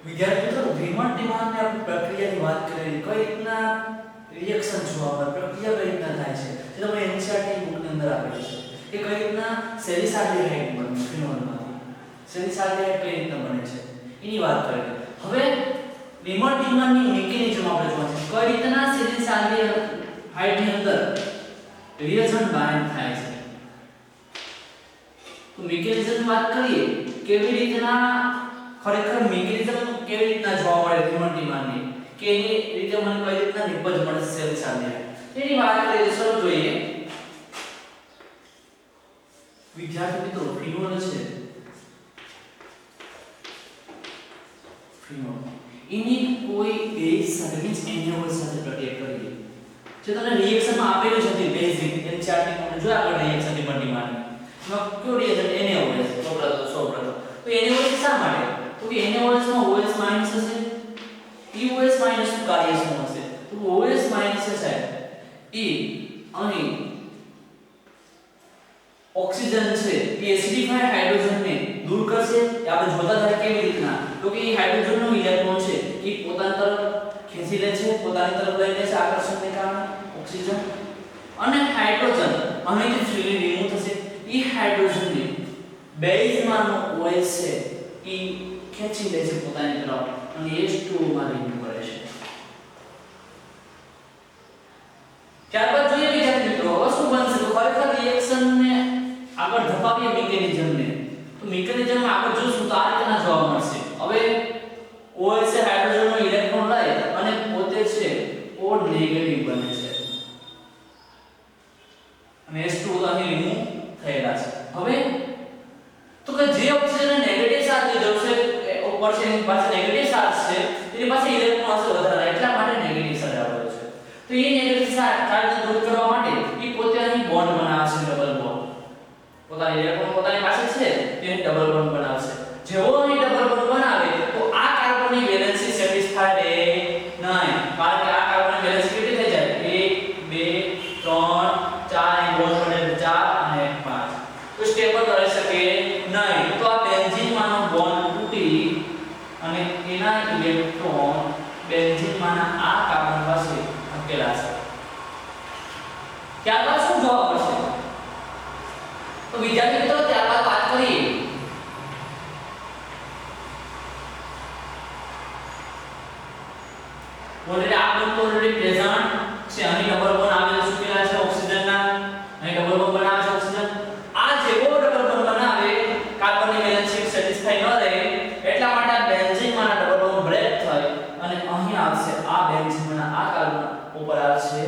વિદ્યાર્થી મિત્રો રીમોટ ડિમાન્ડની આપણે પ્રક્રિયાની વાત કરી કઈ રીતના રિએક્શન જોવા મળે પ્રક્રિયા કઈ રીતના થાય છે જે તમે એનસીઈઆરટી બુકની અંદર આપેલી છે કે કઈ રીતના સેલિસાલ્ડિહાઇડ બને ફિનોલમાંથી સેલિસાલ્ડિહાઇડ કઈ રીતના બને છે એની વાત કરીએ હવે રીમોટ ડિમાન્ડની મિકેનિઝમ આપણે જોવાનું છે કઈ રીતના સેલિસાલ્ડિહાઇડની અંદર રિએજન્ટ બાઇન્ડ થાય છે તો મિકેનિઝમની વાત કરીએ કેવી રીતના ખરેખર મિકેનિઝમ કેવી રીતના જોવા મળે રીમોટ ડિમાન્ડની કે એની રીતે મને કઈ રીતના નિપજ મળે સેલ સાથે એની વાત કરીએ તો ચલો જોઈએ વિદ્યાર્થી મિત્રો ફિનોલ છે ફિનોલ એની કોઈ બેઝ સાથે મીન્સ એન્યુઅલ સાથે પ્રક્રિયા કરીએ જે તમને રિએક્શનમાં આપેલું છે બેઝિક એનસીઈઆરટી માં જો આગળ રિએક્શન રીમોટ ડિમાન્ડ માં કયો રિએક્શન એન્યુઅલ સૌપ્રથમ તો એન્યુઅલ શા માટે તો કે NaOH માં OH માઈનસ હશે EOH માઈનસ નું કાર્ય શું હશે તો OH માઈનસ છે એ અહીં ઓક્સિજન છે એ એસિડિફાઈડ હાઇડ્રોજનને દૂર કરશે એ આપણે જોતા હતા કેવી રીતના તો કે એ હાઇડ્રોજનનો ઇલેક્ટ્રોન છે એ પોતાની તરફ ખેંચી લે છે પોતાની તરફ લઈ લે છે આકર્ષણને કારણે ઓક્સિજન અને હાઇડ્રોજન અહીંથી ફ્રીલી રિમૂવ થશે એ હાઇડ્રોજનને બેઝમાંનો OH છે એ ખેંચી લે છે પોતાની તરફ અને H2O માં રિમૂવ કરે છે ત્યારબાદ જોઈએ વિદ્યાર્થી મિત્રો હવે શું બનશે તો ખરેખર રિએક્શન ને આગળ ધપાવીએ મિકેનિઝમને તો મિકેનિઝમમાં આગળ જોશું તો આ રીતના જોવા મળશે હવે OH છે હાઇડ્રોજનનો ઇલેક્ટ્રોન લઈ અને પોતે છે O નેગેટિવ બને છે અને H2O અહીં રિમૂવ થયેલા છે હવે તો કે જે ઓક્સિજન નેગેટિવ ચાર્જ લીધો છે ઉપર છે એની પાસે નેગેટિવ ચાર્જ છે એની પાસે ઇલેક્ટ્રોન હશે વધારે એટલા માટે નેગેટિવ ચાર્જ આવેલો છે તો એ નેગેટિવ ચાર્જને દૂર કરવા માટે એ પોતે અહીં બોન્ડ બનાવશે ડબલ બોન્ડ પોતાની ઇલેક્ટ્રોન પોતાની પાસે છે તેને ડબલ બોન્ડ બનાવશે જેવો અહીં ડબલ બોન્ડ બનાવે તો આ કાર્બનની વેલેન્સી સેટિસ્ફાઈડ નહીં કારણ કે આ કાર્બનની વેલેન્સી કેટલી થઈ જાય 1 2 3 4 બોન્ડ બને 4 અને 5 તો સ્ટેબલ રહી શકે નહીં તો આ બેન્ઝીનમાંનો બોન્ડ તૂટી અને એના ઇલેક્ટ્રોન બેન્ઝીનમાંના આ કાર્બન પાસે અકેલાશે ત્યારબાદ શું જોવા મળશે તો વિદ્યાર્થી મિત્રો ત્યારબાદ વાત કરીએ ઓલરેડી આ બંધ તો ઓલરેડી પ્રેઝન્ટ છે અહીં ડબલ બોન્ડ આવેલા છે કેલા છે ઓક્સિજનના અહીં ડબલ બોન્ડ બનાવે છે ઓક્સિજન આ જેવો ડબલ બોન્ડ બનાવે કાર્બનની વેલેન્સી સેટિસ્ફાઈ ન રહે એટલા માટે આ બેન્ઝીનમાંના ડબલ બોન્ડ બ્રેક થાય અને અહીં આવશે આ બેન્ઝીનમાંના આ કાર્બન ઉપર આવશે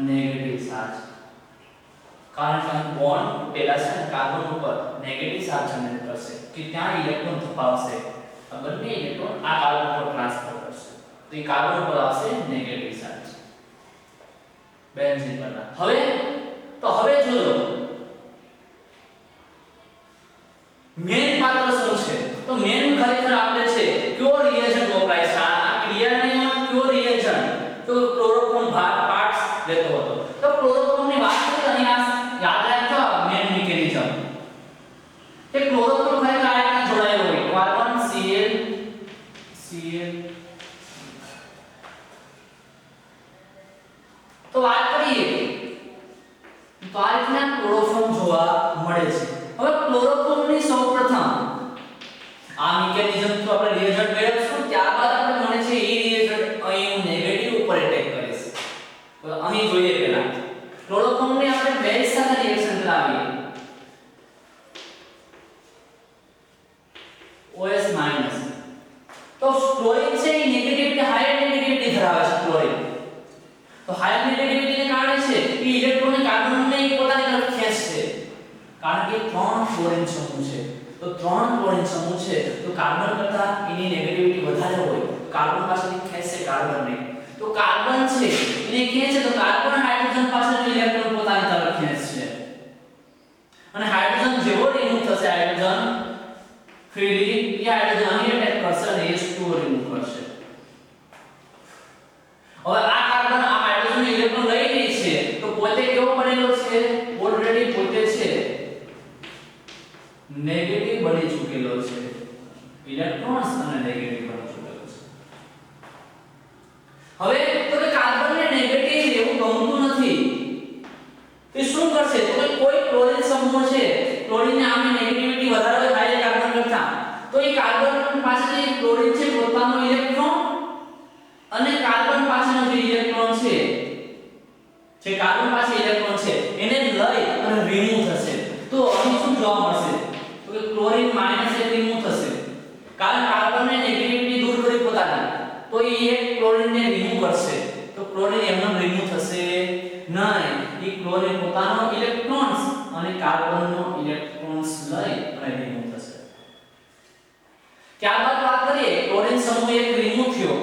નેગેટિવ ચાર્જ કારણ કે બોન્ડ તૂટેલા છે અને કાર્બન ઉપર નેગેટિવ ચાર્જ જનરેટ કરશે કે ત્યાં ઇલેક્ટ્રોન ધપાવશે આ બંને ઇલેક્ટ્રોન આ કાર્બન પર ટ્રાન્સફર કરશે તો એ કાર્બન ઉપર આવશે નેગેટિવ ચાર્જ બેન્ઝીન પર હવે જોજો મેન પાત્ર શું છે તો મેન ખરેખર આપણે છે કયો રિએજન્ટ વપરાય છે આ ક્રિયાને કયો રિએજન્ટ તો ક્લોરોફોર્મ પાર્ટ્સ લેતો હતો તો ક્લોરોફોર્મની વાત કરીએ અહીં આ યાદ રાખજો મેન મિકેનિઝમ કે ક્લોરોફોર્મ ખરેખર આ રીતના જોડાયેલો હોય કાર્બન Cl તો વાત કરીએ તો આ રીતના ક્લોરોફોર્મ જોવા મળે છે હવે ક્લોરોફોર્મની સૌપ્રથમ આ મિકેનિઝમ તો આપણે રિએજન્ટ મેળવશું ત્યારબાદ આપણે મને છે એ રિએજન્ટ અહીં નેગેટિવ ઉપર એટેક કરે છે તો અહીં જોઈએ પહેલા ક્લોરોફોર્મની આપણે બેઝ સાથે રિએક્શન કરાવીએ OH માઈનસ તો ક્લોરીન છે એ નેગેટિવિટી હાયર નેગેટિવિટી ધરાવે છે ક્લોરીન તો હાયર નેગેટિવિટીને કારણે છે એ ઇલેક્ટ્રોનને કાર્બનને પોતાની તરફ ખેંચશે કારણ કે 3 ક્લોરીન સમૂહ છે તો 3 ક્લોરીન સમૂહ છે તો કાર્બન કરતા એની નેગેટિવિટી વધારે હોય કાર્બન પાસેથી ખેંચશે કાર્બનને તો કાર્બન છે એને ખેંચે તો કાર્બન હાઇડ્રોજન પાસેનો ઇલેક્ટ્રોન પોતાની તરફ ખેંચશે અને હાઇડ્રોજન જેવો રિમૂવ થશે હાઇડ્રોજન ફ્રીલી એ હાઇડ્રોજન અહીં એટેક કરશે અને H2O રિમૂવ કરશે હવે આ કાર્બન આ હાઇડ્રોજન ઇલેક્ટ્રોન લઈ લે છે તો પોતે કેવો બનેલો છે ઓલરેડી પોતે છે નેગેટિવ બની ચૂકેલો છે ઇલેક્ટ્રોન્સ અને નેગેટિવ બની ચૂકેલો ક્લોરીન છે પોતાનો ઇલેક્ટ્રોન અને કાર્બન પાસેનો જે ઇલેક્ટ્રોન છે, જે કાર્બન પાસે ઇલેક્ટ્રોન છે એને લઈ અને રિમૂવ થશે. તો અહીં શું જોવા મળશે? તો કે ક્લોરીન -1 રિમૂવ થશે. કારણ કાર્બનને નેગેટિવિટી દૂર કરી પોતાની, તો એ એક ક્લોરીનને રિમૂવ કરશે. તો ક્લોરીન એમનો રિમૂવ થશે નહીં. એ ક્લોરીન પોતાનો ઇલેક્ટ્રોન્સ અને કાર્બનનો ઇલેક્ટ્રોન્સ લઈ અને રિમૂવ થશે. ત્યારબાદ વાત કરીએ ક્લોરીન સમૂહ એક રિમૂવ થયો.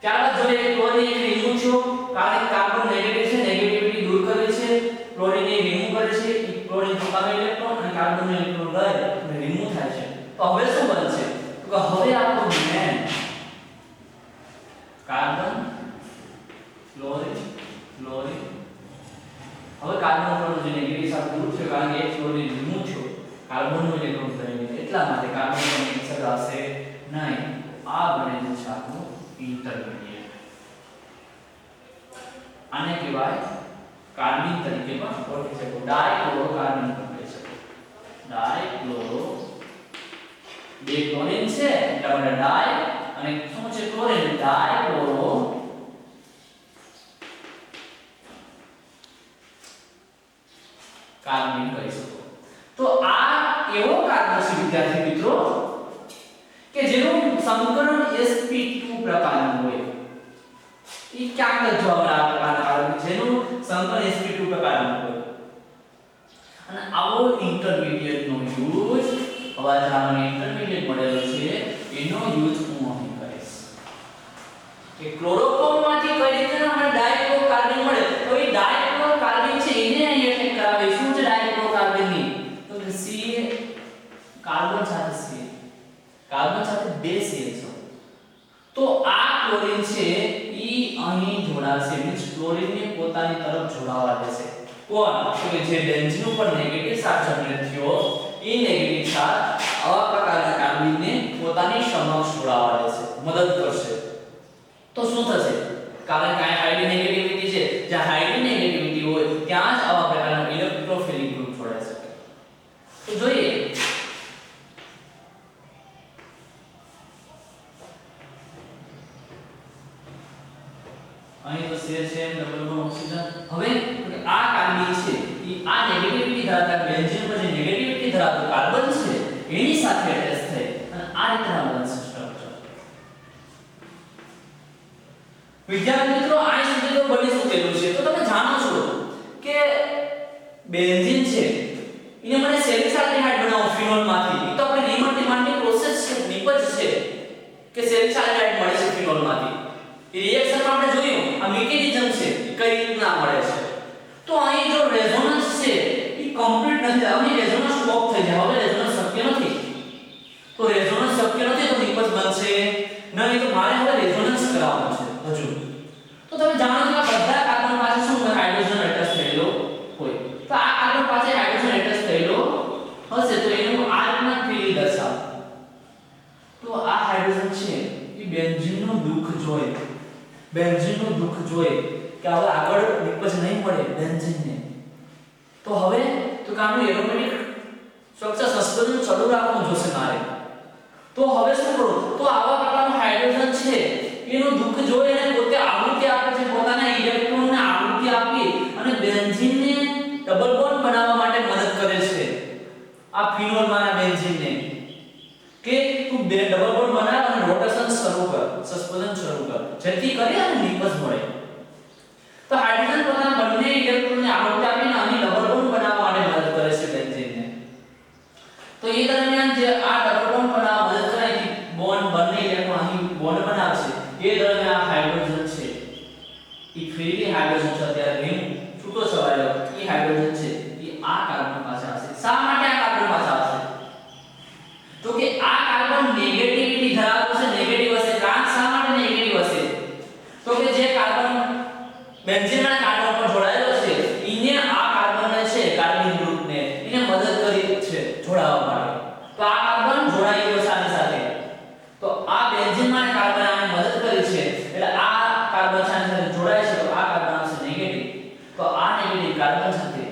ત્યારબાદ જોઈએ ક્લોરીન એક રિમૂવ થયો. કારણ કાર્બન નેગેટિવ છે, નેગેટિવિટી દૂર કરે છે, ક્લોરીન એ રિમૂવ કરે છે. ક્લોરીન પોતાનો ઇલેક્ટ્રોન અને કાર્બનનો ઇલેક્ટ્રોન લઈ અને રિમૂવ થાય છે. તો હવે શું બનશે? તો હવે આપણો મેન કાર્બન ક્લોરીન ક્લોરીન હવે કાર્બન ક્લોરીન જે નેગેટિવ સાથે દૂર છે, કારણ કે એક ક્લોરીન રિમૂવ થયો, કાર્બનનો ઇલેક્ટ્રોન લઈ એટલા માટે કાર્બન ક્લોરીન સગાશે નહીં. આ બને છે આપણું ઇન્ટરમીડિયેટ. આને કહેવાય કાર્બન તરીકે પણ ઓળખી શકો. ડાયક્લોરોકાર્બન પણ કહી શકો. ડાયક્લોરો, બે ક્લોરીન છે એટલે આપણે ડાય અને શું છે ક્લોરીન, ડાયક્લોરો કાર્બન કહી શકો. તો આ એવો કાર્બન છે વિદ્યાર્થી મિત્રો કે જેનું સંકરણ sp2 પ્રકારનું હોય. ઈ ક્યાંક જોવા મળે આ પ્રકારના કાર્બન જેનું સંકરણ sp2 પ્રકારનું હોય. અને આવો ઇન્ટરમીડિયેટ નો યુઝ, હવે આપણને ઇન્ટરમીડિયેટ મળેલો છે એનો યુઝ હું અહીં કરીશ. કે ક્લોરોફોર્મમાંથી કઈ રીતે આપણે ડાયક્લોરોકાર્બન મળે, તો એ ડાયક્લોરોકાર્બન છે એને અહીં એટેક કરાવે. શું છે ડાયક્લોરોકાર્બનની? તો કે C કાર્બન સાથે C, કાર્બન સાથે બે CH છે. તો આ ક્લોરીન છે ઈ અહીં જોડાશે, મીન્સ ક્લોરીનને પોતાની તરફ જોડાવા દેશે. કોણ? તો કે જે બેન્ઝીન ઉપર નેગેટિવ ચાર્જ જનરેટ થયો, એ નેગેટિવ ચાર્જ આવા પ્રકારના કાર્બનને પોતાની સમક્ષ જોડાવા દેશે, મદદ કરશે. તો શું થશે? કારણ કે આ હાઈલી નેગેટિવિટી છે, જ્યાં હાઈલી નેગેટિવિટી હોય ત્યાં જ આવા પ્રકારના ઇલેક્ટ્રોફિલિક ગ્રુપ જોડાઈ શકે. તો જોઈએ અહીં તો CH છે ડબલ બોન્ડ ઓક્સિજન. હવે આ કાર્બન છે એ આ નેગેટિવિટી ધરાવતા બેન્ઝીન પર જે નેગેટિવિટી ધરાવતો કાર્બન છે એની સાથે એટેચ થઈ અને આ રીતના બનશે સ્ટ્રક્ચર. વિદ્યાર્થી મિત્રો આ સુધી તો બની ચૂકેલું છે. તો તમે જાણો છો કે બેન્ઝીન છે એને મને સેલિસાલ્ડિહાઇડ બનાવો ફિનોલમાંથી. એ તો આપણે રીમન ડિમાન્ડની પ્રોસેસ છે, નિપજ છે કે સેલિસાલ્ડિહાઇડ મળે છે ફિનોલમાંથી. એ રિએક્શનમાં આપણે જોયું આ મિકેનિઝમ છે કઈ રીતના મળે છે. તો અહીં જો રેઝોનન્સ છે એ કમ્પ્લીટ નથી, અહીં રેઝોનન્સ સ્ટોપ થઈ જાય. હવે રેઝોનન્સ શક્ય નથી. તો રેઝોનન્સ શક્ય નથી તો નિપજ બનશે નહીં. તો મારે હવે રેઝોનન્સ કરાવવાનું છે હજુ. તો તમે જાણો છો કે બધા કાર્બન પાસે શું હોય? હાઇડ્રોજન એટચ થયેલો હોય. તો આ કાર્બન પાસે હાઇડ્રોજન એટચ થયેલો હશે તો એનું આ રીતના ફીલ દર્શાવ. તો આ હાઇડ્રોજન છે એ બેન્ઝીનનું દુઃખ જોઈ, બેન્ઝીનનું દુઃખ જોઈ કે હવે આગળ નિપજ નહીં મળે બેન્ઝીનને. તો હવે તો કામનું એરોમેટિક સ્ટ્રક્ચર સસ્પેન્શન ચાલુ રાખવું જોશે મારે. તો હવે શું કરું? તો આવા પ્રકારનું હાઇડ્રોજન છે એનું દુઃખ જોઈ અને પોતે આવૃત્તિ આપે છે, પોતાના ઇલેક્ટ્રોનને આવૃત્તિ આપી અને બેન્ઝીનને ડબલ બોન્ડ બનાવવા માટે મદદ કરે છે. આ ફિનોલમાંના બેન્ઝીનને કે તું બે ડબલ બોન્ડ બનાવ અને રોટેશન શરૂ કર, સસ્પેન્શન શરૂ કર, જેથી કરી અને નિપજ મળે. તો હાઇડ્રોજન પોતાના બંને ઇલેક્ટ્રોનને આવૃત્તિ આપીને અહીં ડબલ બોન્ડ બનાવવા માટે મદદ કરે છે બેન્ઝીનને. તો એ દરમિયાન જે આ ડબલ બોન્ડ બનાવવા મદદ કરે છે, બોન્ડ બંને ઇલેક્ટ્રોન અહીં બોન્ડ બનાવશે, એ દરમિયાન આ હાઇડ્રોજન છે એ ફ્રીલી હાઇડ્રોજન છે ત્યારે રિંગ છૂટો છવાયેલો એ હાઇડ્રોજન છે એ આ કાર્બન પાસે આવશે. શા માટે આ કાર્બન પાસે આવશે? તો કે આ કાર્બન નેગેટિવિટી ધરાવતો છે, નેગેટિવ હશે. કારણ શા માટે નેગેટિવ હશે? તો કે જે કાર્બન બેન્ઝીનના કાર્બન પર જોડાયેલો છે એને આ કાર્બનને છે કાર્બન ગ્રુપને એને મદદ કરી છે જોડાવા માટે. તો આ કાર્બન જોડાઈ ગયો સાથે સાથે. તો આ બેન્ઝીનમાં કાર્બન આને મદદ કરી છે એટલે આ કાર્બન સાથે જોડાય છે. તો આ કાર્બન આવશે નેગેટિવ. તો આ નેગેટિવ કાર્બન સાથે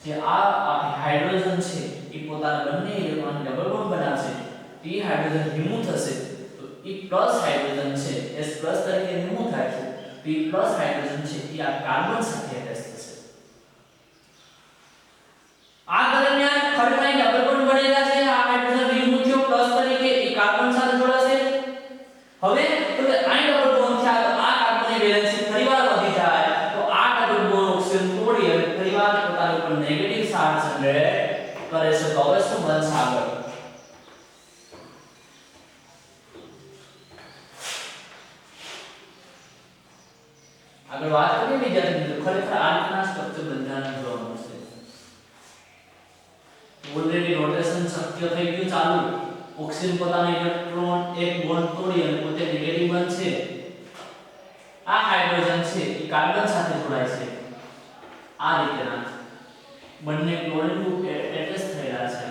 જે આ હાઇડ્રોજન છે એ પોતાના બંને ઇલેક્ટ્રોન ડબલ બોન્ડ બનાવશે તો એ હાઇડ્રોજન રિમૂવ થશે તો એ પ્લસ હાઇડ્રોજન છે S પ્લસ તરીકે રિમૂવ થાય છે તો એ પ્લસ હાઇડ્રોજન છે એ આ કાર્બન સાથે એટેચ થશે આ દરમિયાન ખરેખર ડબલ બોન્ડ બનેલા છે આ હાઇડ્રોજન રિમૂવ થયો પ્લસ તરીકે એ કાર્બન સાથે જોડાશે હવે તો કે આ ડબલ બોન્ડ થયા તો આ કાર્બનની વેલેન્સી ફરીવાર વધી જાય તો આ ડબલ બોન્ડ ઓક્સિજન તોડી અને ફરીવાર પોતાના ઉપર નેગેટિવ ચાર્જ જનરેટ કરે છે તો હવે શું બનશે આગળ વાત કરીએ વિદ્યાર્થી મિત્રો ખરેખર આ રીતના સ્ટ્રક્ચર બંધારણ જોવા મળશે ઓલરેડી રોટેશન શક્ય થઈ ગયું ચાલુ ઓક્સિજન પોતાનો ઇલેક્ટ્રોન એક બોન્ડ તોડી અને પોતે નેગેટિવ બનશે આ હાઇડ્રોજન છે એ કાર્બન સાથે જોડાય છે આ રીતના બંને ક્લોરીન ગ્રુપ એટેચ થયેલા છે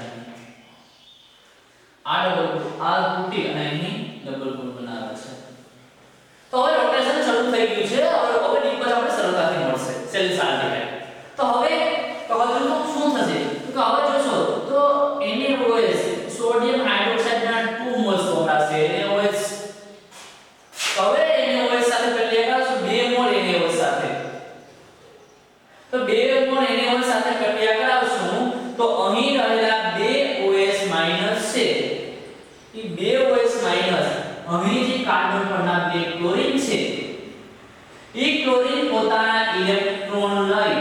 આ તૂટી અને અહીં ડબલ બોન્ડ બનાવે છે તો હવે રોટેશન શરૂ થઈ ગયું છે હવે ડીપ આપણે સરળતાથી મળશે સેલ સાલ્ફેટ તો હવે હજુ શું થશે તો હવે જોશો તો NaOH સોડિયમ હાઇડ્રોક્સાઇડ ના 2 મોલ્સ વપરાશે NaOH હવે NaOH સાથે પ્રક્રિયા કરશું 2 મોલ NaOH સાથે તો 2 મોલ NaOH સાથે પ્રક્રિયા કરાવશું તો અહીં રહેલા 2 OH માઈનસ છે એ 2 OH માઈનસ અહીં જે કાર્બન પરના 2 ક્લોરીન છે એ ક્લોરીન પોતાના ઇલેક્ટ્રોન લઈ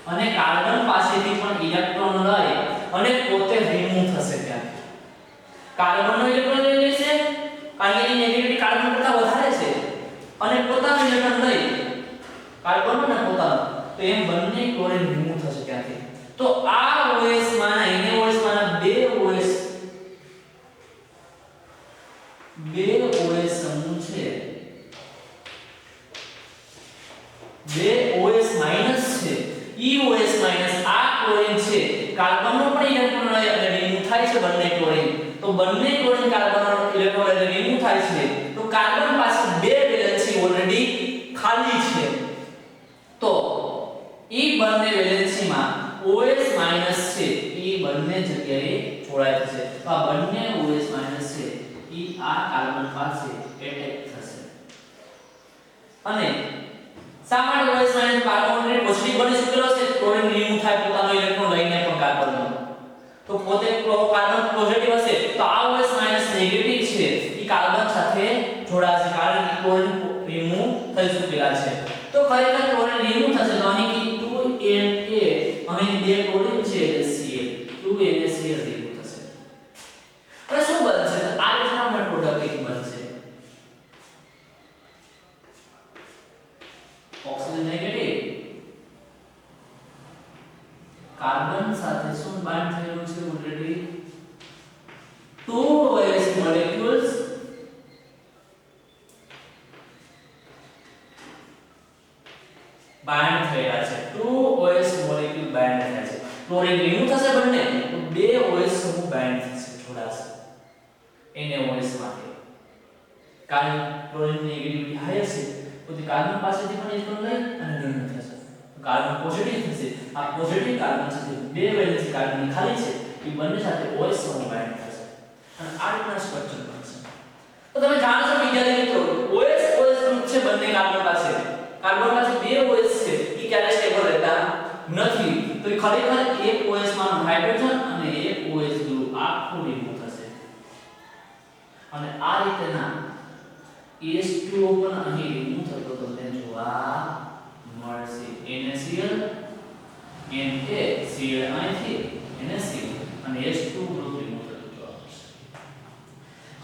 અને કાર્બન પાસેથી પણ ઇલેક્ટ્રોન લઈ અને પોતે રિમૂવ થશે ત્યાં કાર્બનનો ઇલેક્ટ્રોન લઈ લેશે કારણ કે નેગેટિવિટી કાર્બન કરતા વધારે છે અને પોતાનો ઇલેક્ટ્રોન લઈ કાર્બનનો ને પોતાનો તો એમ બંને ક્લોરીન રિમૂવ થશે ત્યાંથી તો આ OH માના NaOH માના 2 OH સમૂહ છે 2 OH માઈનસ છે EOH માઈનસ આ ક્લોરીન છે કાર્બનનો પણ ઇલેક્ટ્રોન લઈ અને રિમૂવ થાય છે બંને ક્લોરીન તો બંને ક્લોરીન કાર્બનનો ઇલેક્ટ્રોન લઈ રિમૂવ થાય છે તો કાર્બન પાસે 2 વેલેન્સી ઓલરેડી ખાલી છે તો ઈ બંને વેલેન્સીમાં OH માઈનસ છે ઈ બંને જગ્યાએ જોડાય છે તો આ બંને OH માઈનસ છે ઈ આ કાર્બન પાસે એટેચ થશે અને સામાન્ય OH માઈનસ કાર્બન પોઝિટિવ બની ચૂકેલો છે ક્લોરીન રિમૂવ થાય પોતાનો ઇલેક્ટ્રોન લઈને પણ કાર્બનનો તો પોતે કાર્બન પોઝિટિવ હશે તો આ OH માઈનસ નેગેટિવ છે ઈ કાર્બન સાથે જોડાશે કારણ કે ક્લોરીન રિમૂવ થઈ ચૂકેલા છે તો ખરેખર ક્લોરીન રિમૂવ થશે તો અહીં 2Na અહીં 2 ક્લોરીન છે એટલે Cl 2NaCl રિમૂવ થશે હવે શું બનશે આ રીતના આપણો પ્રોડક્ટ એક બનશે ઓક્સિજન નેગેટિવ કાર્બન સાથે શું બાન્ડ થયેલું છે ઓલરેડી 2 OH મોલેક્યુલ્સ બાન્ડ થયેલા છે 2 OH મોલેક્યુલ બાન્ડ થયા છે ક્લોરીન રિમૂવ થશે બંને તો 2 OH સમૂહ બાન્ડ થશે જોડાશે NaOH માટે કારણ ક્લોરીન નેગેટિવિટી હાઈ છે તો તે કાર્બન પાસેથી પણ ઇલેક્ટ્રોન લઈ અને રિમૂવ થશે તો કાર્બન પોઝિટિવ થશે આ પોઝિટિવ કાર્બન સાથે 2 વેલેન્સી કાર્બન ખાલી છે એ બંને સાથે OH સમૂહ બાન્ડ થશે અને આ રીતના સ્ટ્રક્ચર બનશે તો તમે જાણો છો વિદ્યાર્થી મિત્રો OH ગ્રુપ છે બંને કાર્બન પાસે 2 OH છે એ ક્યારે સ્ટેબલ રહેતા નથી તો એ ખરેખર એક OH માં હાઇડ્રોજન અને એક OH ગ્રુપ આખું રિમૂવ થશે અને આ રીતના H2O પણ અહીં રિમૂવ થતો તમને જોવા મળશે NaCl NaCl અહીંથી NaCl અને H2 ગ્રુપ રિમૂવ થતો જોવા મળશે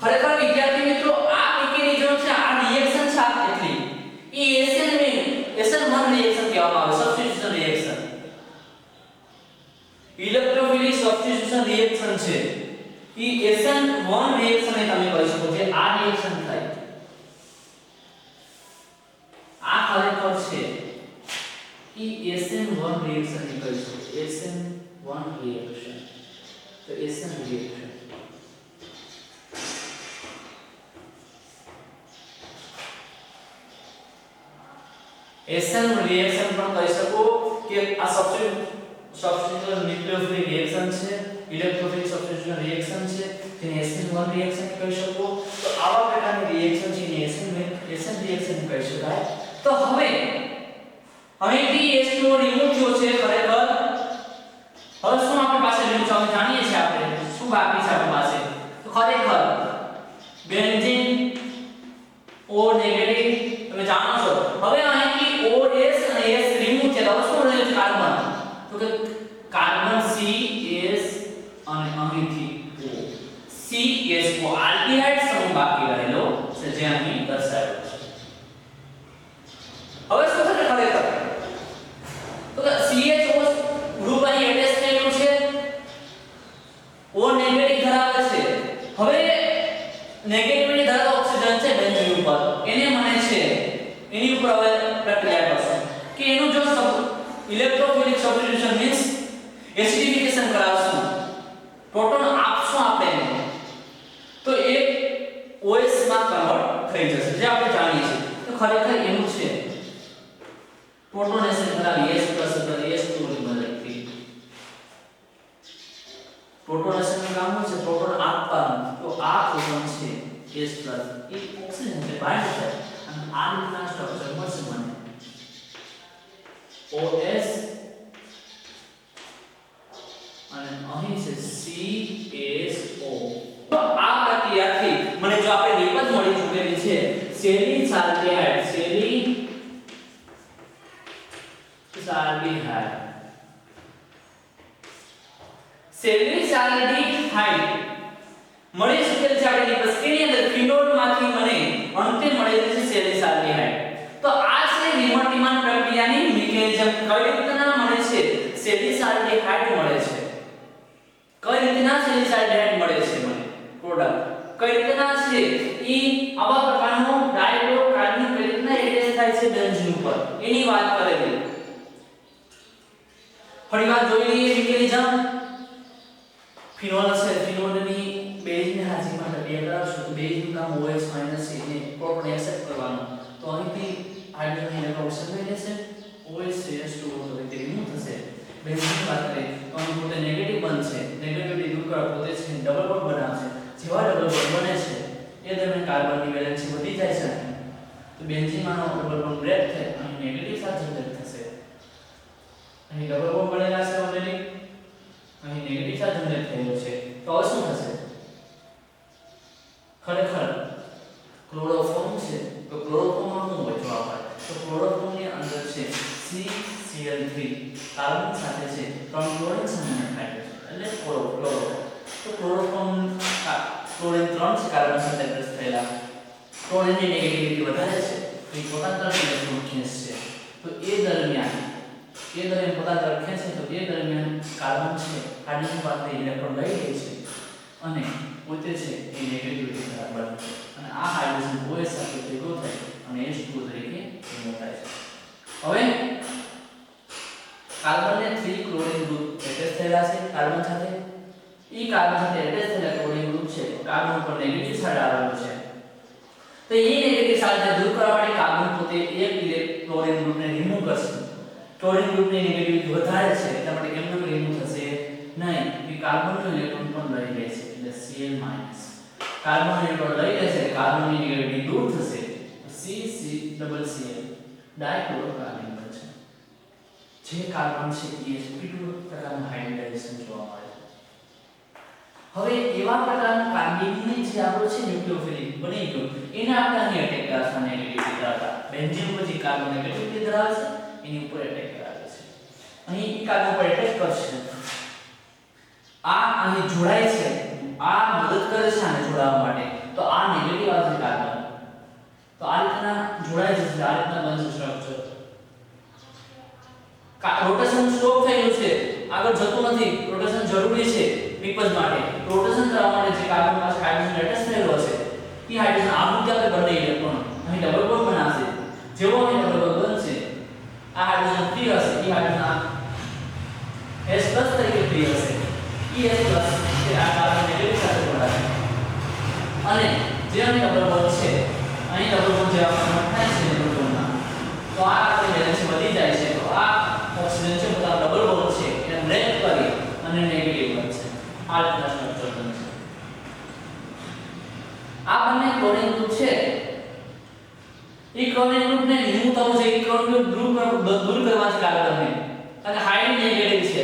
ખરેખર વિદ્યાર્થી મિત્રો આ મિકેનિઝમ છે આ રિએક્શન છે આ એટલી SN1 રિએક્શન કહેવામાં આવે substitution reaction electrophilic substitution reaction છે ઈ SN1 રિએક્શન એ તમે કહી શકો જે આ રિએક્શન થાય આ ખરેખર છે ઈ SN1 રિએક્શન એ કહી શકો SN1 રિએક્શન તો SN રિએક્શન SN રિએક્શન પણ કહી શકો કે આ સબસ્ટિટ્યુટ સબસ્ટિટ્યુશન ન્યુક્લિયોફિલિક રિએક્શન છે, ઇલેક્ટ્રોફિલિક સબસ્ટિટ્યુશન રિએક્શન છે, જેને SN1 રિએક્શન કહી શકો. તો આવા પ્રકારની રિએક્શન છે એને SN રિએક્શન કહી શકાય. તો હવે અહીંથી H2O રિમૂવ થયો છે ખરેખર. હવે શું આપણી પાસે રિમૂવ છે અમે જાણીએ છીએ આપણે શું બાકી છે આપણી પાસે. તો ખરેખર બેન્ઝીન O નેગેટિવ તમે જાણો છો. હવે અહીંથી OS અને S રિમૂવ છે તો શું રહ્યું છે કાર્બન. તો કે કાર્બન CS અને અહીંથી CSO આલ્ડીહાઇડ સમૂહ બાકી રહેલો છે જે અહીં દર્શાવ્યો છે. હવે શું થશે ખરેખર તો કે CHO ગ્રુપ અહીં એટેચ થયેલું છે, O નેગેટિવ ધરાવે છે. હવે નેગેટિવિટી ધરાવતો ઓક્સિજન છે બેન્ઝીન ઉપર એને મને છે એની ઉપર હવે પ્રક્રિયા કરશું કે એનું જો ઇલેક્ટ્રોફિલિક સબસ્ટિટ્યુશન મીન્સ એસિડિફિકેશન કરાવશું, પ્રોટોન આપશું આપણે તો એ OS માં કન્વર્ટ થઈ જશે જે આપણે જાણીએ છીએ. તો ખરેખર એનું છે પ્રોટોનેશન કરાવી S+ અથવા S2 ની મદદથી. પ્રોટોનેશન નું કામ શું છે? પ્રોટોન આપવાનું. તો આ પ્રોટોન છે S+ એ ઓક્સિજન છે બાઇન્ડ થાય અને આ રીતના સ્ટ્રક્ચર મળશે મને OS અને અહીં છે CSO. તો આ પ્રક્રિયાથી મને જો આપણે નિપજ મળી ચૂકેલી છે સેલિસાલ્ડિહાઇડ મળી ચૂકેલ છે આપણે નિપજ એની અંદર ફિનોલ માંથી મને અંતે મળેલી છે સેલિસાલ્ડિહાઇડ. તો આ છે રિમોટિમાન પ્રક્રિયાની મિકેનિઝમ. કઈ રીતના મળે છે સેલિસાલ્ડિહાઇડ મળે છે, કઈ રીતના સેલિસાલ્ડિહાઇડ મળે છે મને પ્રોડક્ટ કઈ રીતના છે ઈ આવા પ્રકારનો ડાયક્લોરોકાર્બન કઈ રીતના એટેચ થાય છે બેન્ઝીન ઉપર એની વાત કરેલી. ફરીવાર જોઈ લઈએ મિકેનિઝમ. ફિનોલ છે, ફિનોલની બેઝની હાજરીમાં પ્રક્રિયા કરાવશું તો બેઝનું કામ OH છે ને પ્રોટોન એક્સેપ્ટ કરવાનો. તો અહીંથી હાઇડ્રોજન ઇલેક્ટ્રોન ઓક્સિજન લઈ લેશે, OH CS2 તો તે રિમૂવ થશે. બેન્ઝીન વાત કરીએ તો અહીં પોતે નેગેટિવ બનશે, નેગેટિવિટી દૂર કરવા પોતે છે ડબલ બોન્ડ બનાવશે. જેવા ડબલ બોન્ડ બને છે એ દરમિયાન કાર્બનની વેલેન્સી વધી જાય છે. તો બેન્ઝીનમાંનો ડબલ બોન્ડ બ્રેક થાય અને નેગેટિવ સાથે જનરેટ થશે. અહીં ડબલ બોન્ડ બનેલા છે ઓલરેડી, અહીં નેગેટિવ ચાર્જ જનરેટ થયેલો છે. તો હવે શું થશે ખરેખર ક્લોરોફોર્મ છે. તો ક્લોરોફોર્મમાં શું હોય જો આપણે તો ક્લોરોફોર્મની અંદર છે CCl3 કાર્બન સાથે છે 3 ક્લોરીન સમૂહને થાય છે એટલે ક્લોરો. તો ક્લોરોફોર્મ ક્લોરીન 3 છે કાર્બન સાથે એટેચ થયેલા. ક્લોરીનની નેગેટિવિટી વધારે છે તો એ પોતાના તરફ ઇલેક્ટ્રોન ખેંચશે. તો એ દરમિયાન પોતાના તરફ ખેંચે તો એ દરમિયાન કાર્બન છે હાઇડ્રોજન પાસે ઇલેક્ટ્રોન લઈ લે છે અને પોતે છે એ નેગેટિવિટી ધરાવે છે અને આ હાઇડ્રોજન OH સાથે ભેગો થાય અને H2O તરીકે રિમૂવ થાય છે. હવે કાર્બનને 3 ક્લોરીન ગ્રુપ એટેચ થયેલા છે કાર્બન સાથે. ઈ કાર્બન સાથે એટેચ થયેલા ક્લોરીન ગ્રુપ છે કાર્બન ઉપર નેગેટિવ ચાર્જ આવેલો છે. તો એ નેગેટિવ ચાર્જને દૂર કરવા માટે કાર્બન પોતે એક ક્લોરીન ગ્રુપને રિમૂવ કરશે. ક્લોરીન ગ્રુપની નેગેટિવિટી વધારે છે એટલા માટે કેમ રિમૂવ થશે નહીં કે કાર્બનનો ઇલેક્ટ્રોન પણ લઈ લે છે એટલે Cl- કાર્બન ઇલેક્ટ્રોન લઈ લે છે કાર્બનની નેગેટિવિટી દૂર થશે. CCCl ડાયક્લોરોકાર્બન બનશે. જે કાર્બન છે એ sp2 પ્રકારનું હાઇબ્રિડાઇઝેશન જોવા મળે છે. હવે એવા પ્રકારનું કાર્બનની જે આપણો છે ન્યુક્લિયોફિલિક બની ગયો એને આપણે અહીં એટેક કરતા નેગેટિવિટી ધરાવતા બેન્ઝીન ઉપર જે કાર્બન નેગેટિવિટી ધરાવે છે એની ઉપર એટેક કરાવે છે. અહીં કાર્બન ઉપર એટેક કરશે. આ અહીં જોડાય છે, આ મદદ કરે છે આને જોડાવા માટે. તો આ નેગેટિવ આવશે કાર્બન તો આ રીતના જોડાય છે, આ રીતના બનશે સ્ટ્રક્ચર. રોટેશન સ્ટોપ થયેલું છે, આગળ જતું નથી. રોટેશન જરૂરી છે નિપજ માટે. રોટેશન કરવા માટે જે કાર્બન પાસે હાઇડ્રોજન એટેચ થયેલો છે એ હાઇડ્રોજન આ મુદ્દે આપણે બંને ઇલેક્ટ્રોન અહીં ડબલ બોન્ડ બનાવશે. જેવો અહીં ડબલ બોન્ડ બનશે આ હાઇડ્રોજન ફ્રી હશે, એ હાઇડ્રોજન H+ તરીકે ફ્રી હશે. એ H+ એ આ કાર્બન નેગેટિવ સાથે જોડાશે અને જે અહીં ડબલ બોન્ડ છે અહીં ડબલ બોન્ડ જે આપણને થાય છે ડબલ બોન્ડમાં તો આ આપણે બેલેન્સ વધી જાય છે. તો આ ઓક્સિજન છે પોતાનો ડબલ બોન્ડ છે એને બ્રેક આ રીતના સ્ટ્રક્ચર બનશે. આ બંને ક્લોરીન ગ્રુપ છે એ ક્લોરીન ગ્રુપને રિમૂવ થવું છે, એ ક્લોરીન ગ્રુપ દૂર કરવા છે કાર્બનને, કારણ કે હાઈડ્રોજન નેગેટિવ છે.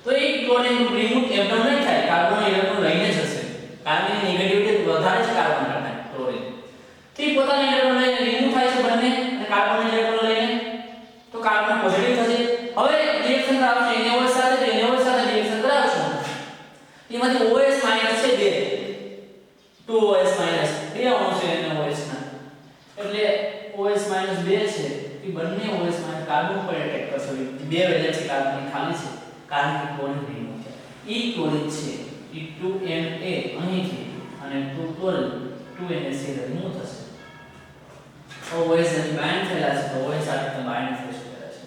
તો એ ક્લોરીન ગ્રુપ રિમૂવ એકદમ નહીં થાય, કાર્બન ઇલેક્ટ્રોન લઈને જશે. કાર્બનની નેગેટિવિટી વધારે છે કાર્બન કરતા ક્લોરીન. તે પોતાના ઇલેક્ટ્રોન લઈને રિમૂવ થાય છે બંને, અને કાર્બન ઇલેક્ટ્રોન લઈને તો કાર્બન પોઝિટિવ થશે. હવે રિએક્શન કરાવશે NaOH સાથે, તો NaOH સાથે રિએક્શન કરાવશું. એમાંથી OH માઈનસ છે 2 2OH માઈનસ 2 અણુ છે NaOH ના, એટલે OH માઈનસ 2 છે એ બંને OH માઈનસ કાર્બન પર એટેક કરશે. બે વેલેન્સી કાર્બનની ખાલી છે કારણ કે ક્લોરીન રિમૂવ છે. ઈ ક્લોરીન છે એ 2Na અહીંથી અને 2NaCl રિમૂવ થશે. OH સાથે બાઇન્ડ થયેલા છે, તો OH સાથે બાઇન્ડ થઈ શકે છે.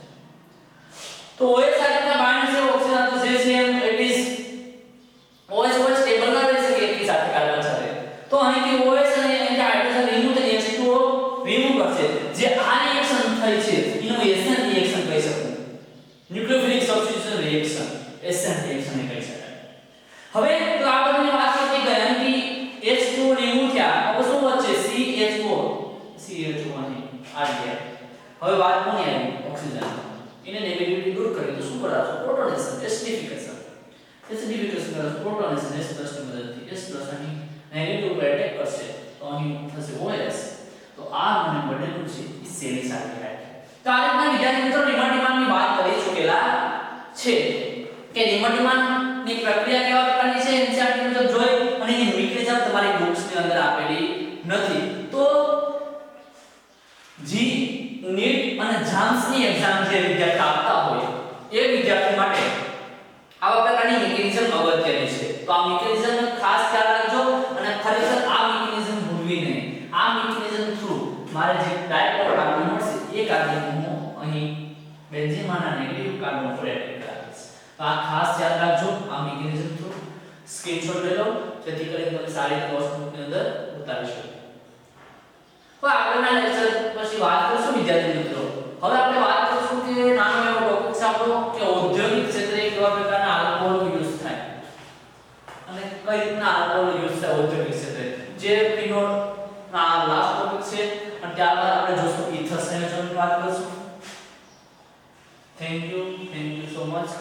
તો OH સાથે બાઇન્ડ છે ઓક્સિજન, તો જે છે ઇટ ઇઝ OH સ્ટેબલ ના રહી શકે એકી સાથે કાર્બન સાથે. તો અહીંથી OH અને અહીંથી હાઇડ્રોજન રિમૂવ થઈ H2O રિમૂવ કરશે. જે આ રિએક્શન થઈ છે એનો એસેન રિએક્શન કહી શકું, ન્યુક્લિયોફિલિક સબસ્ટિટ્યુશન રિએક્શન, એસેન રિએક્શન કહી શકાય. હવે તો આ બધી વાત થઈ ગઈ, અહીંથી H2O રિમૂવ થયા, હવે શું વધશે? CHO અહીં આ ગયા. હવે વાત કોની આવી? ઓક્સિજન. એને નેગેટિવિટી દૂર કરી તો શું કરાવશો? પ્રોટોનેશન, એસિડિફિકેશન. એસિડિફિકેશન કરશો પ્રોટોનેશન H+ ની મદદથી. H+ અહીં નેગેટિવ પર એટેક કરશે તો અહીં થશે OH. તો આ મને બનેલું છે એ સેલી સાથે એડ. તો આ રીતના વિદ્યાર્થી મિત્રો રિમોટ વાત કરી ચૂકેલા છે કે રિમોટ ની પ્રક્રિયા કેવા પ્રકારની છે એનસીઆરટી મુજબ જોઈ, અને એની મિકેનિઝમ તમારી બુક્સ ની અંદર આપેલી નથી. તો જી નીટ અને જામ્સ ની એક્ઝામ જે વિદ્યાર્થી આપતા હોય એ વિદ્યાર્થી માટે આવા પ્રકારની મિકેનિઝમ અગત્યની છે. તો આ મિકેનિઝમનો ખાસ ખ્યાલ રાખજો, અને ખરેખર આ મિકેનિઝમ ભૂલવી નહીં. આ મિકેનિઝમ થ્રુ મારે જે ડાયપોલ કાર્બન મળશે એ કાર્બન હું અહીં બેન્ઝીનમાંના નેગેટિવ કાર્બન પર એટેક કરાવીશ. તો આ ખાસ યાદ રાખજો. આ મિકેનિઝમ થ્રુ સ્ક્રીનશોટ લઈ લો જેથી કરીને તમે સારી રીતે નોટબુકની અંદર ઉતારી શકો. તો આગળના લેક્ચર પછી વાત કરશું વિદ્યાર્થી મિત્રો. હવે આપણે વાત કરશું કે નાનો એવો ટોપિક છે આપણો કે ઔદ્યોગિક ક્ષેત્રે કેવા પ્રકારના આલ્કોહોલ યુઝ થાય અને કઈ રીતના આલ્કોહોલ યુઝ થાય ઔદ્યોગિક ક્ષેત્રે, જે ફિનોલ ના લાસ્ટ ટોપિક છે. અને ત્યારબાદ આપણે જોશું ઇથર સંયોજનની વાત કરશું. Thank you so much.